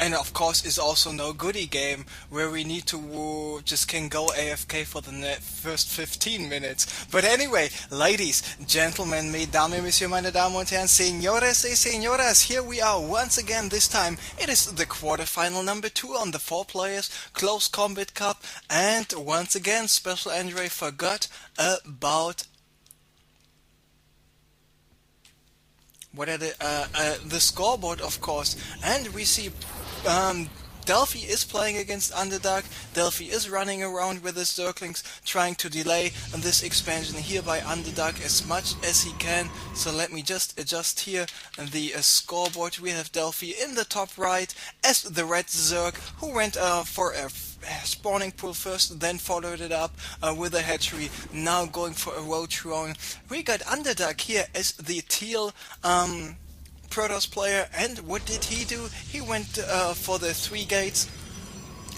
And of course, is also no goodie game where we need to just can go AFK for the first 15 minutes. But anyway, ladies, gentlemen, mesdames et messieurs, meine Damen und Herren, señores y señoras, here we are once again. This time it is the quarterfinal number 2 on the 4 players Close Combat Cup. And once again, Special Andre forgot about the scoreboard, of course, and we see Delphi is playing against Underdark. Delphi is running around with his Zerglings, trying to delay this expansion here by Underdark as much as he can. So let me just adjust here the scoreboard. We have Delphi in the top right as the red Zerg, who went for a spawning pool first, then followed it up with a hatchery, now going for a road drone. We got Underdark here as the teal Protoss player, and what did he do? He went for the 3 gates.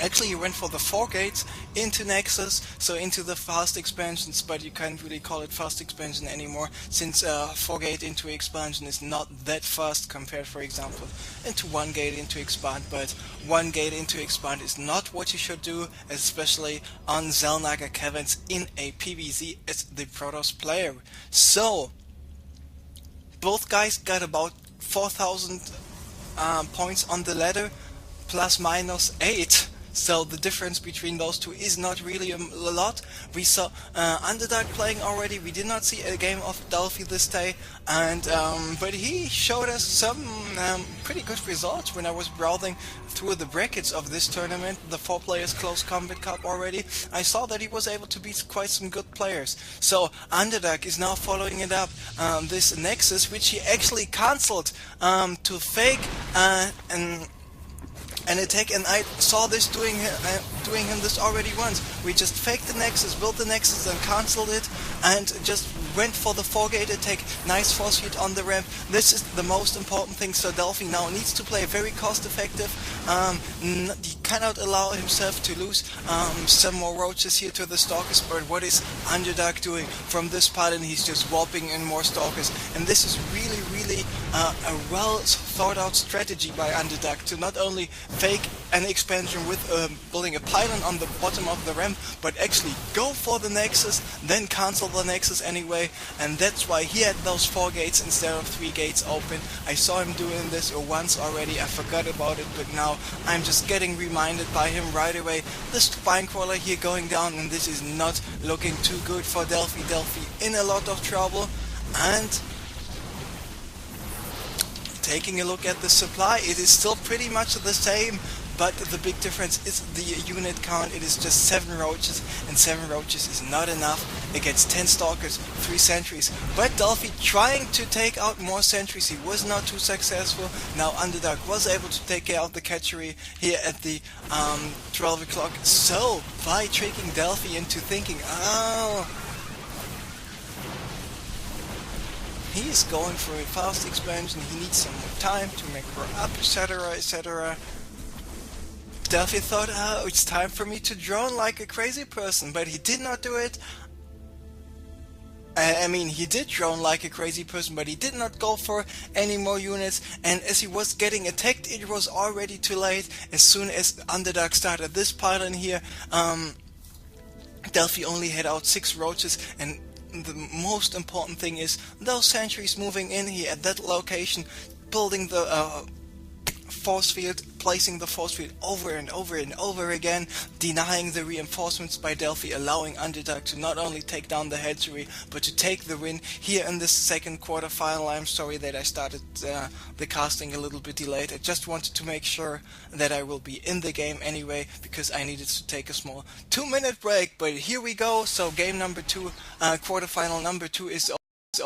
Actually, he went for the 4 gates into Nexus, so into the fast expansions, but you can't really call it fast expansion anymore, since 4 gate into expansion is not that fast compared, for example, into 1 gate into expand. But 1 gate into expand is not what you should do, especially on Zellnaga caverns in a PvZ as the Protoss player. So both guys got about 4,000 points on the ladder, plus minus 8. So the difference between those two is not really a lot. We saw Underdark playing already. We did not see a game of Delphi this day, and but he showed us some pretty good results when I was browsing through the brackets of this tournament, the 4 players Close Combat Cup already. I saw that he was able to beat quite some good players. So Underdark is now following it up, this Nexus, which he actually cancelled to fake an attack, and I saw this doing him this already once. We just faked the Nexus, built the Nexus, and cancelled it, and just went for the 4-gate attack. Nice force feed on the ramp. This is the most important thing. So Delphi now needs to play very cost-effective. He cannot allow himself to lose some more roaches here to the Stalkers. But what is Underdark doing from this part? And he's just warping in more Stalkers. And this is really a well thought out strategy by Underdark to not only fake an expansion with building a pylon on the bottom of the ramp, but actually go for the Nexus, then cancel the Nexus anyway, and that's why he had those 4 gates instead of 3 gates open. I saw him doing this once already, I forgot about it, but now I'm just getting reminded by him right away. The spine crawler here going down, and this is not looking too good for Delphi. Delphi in a lot of trouble, and taking a look at the supply, it is still pretty much the same, but the big difference is the unit count. It is just 7 roaches, and 7 roaches is not enough against 10 stalkers, 3 sentries. But Delphi trying to take out more sentries, he was not too successful. Now Underdark was able to take out the catchery here at the 12 o'clock, so by tricking Delphi into thinking, oh, he is going for a fast expansion, he needs some more time to make her up, etc, etc. Delphi thought, oh, it's time for me to drone like a crazy person, but he did not do it. I mean, he did drone like a crazy person, but he did not go for any more units, and as he was getting attacked, it was already too late. As soon as Underdark started this pylon here, Delphi only had out 6 roaches, and the most important thing is those sentries moving in here at that location, building the force field, placing the force field over and over and over again, denying the reinforcements by Delphi, allowing Underdark to not only take down the hatchery, but to take the win here in this second quarterfinal. I'm sorry that I started the casting a little bit delayed. I just wanted to make sure that I will be in the game anyway, because I needed to take a small 2-minute break, but here we go. So game number 2, quarterfinal number 2 is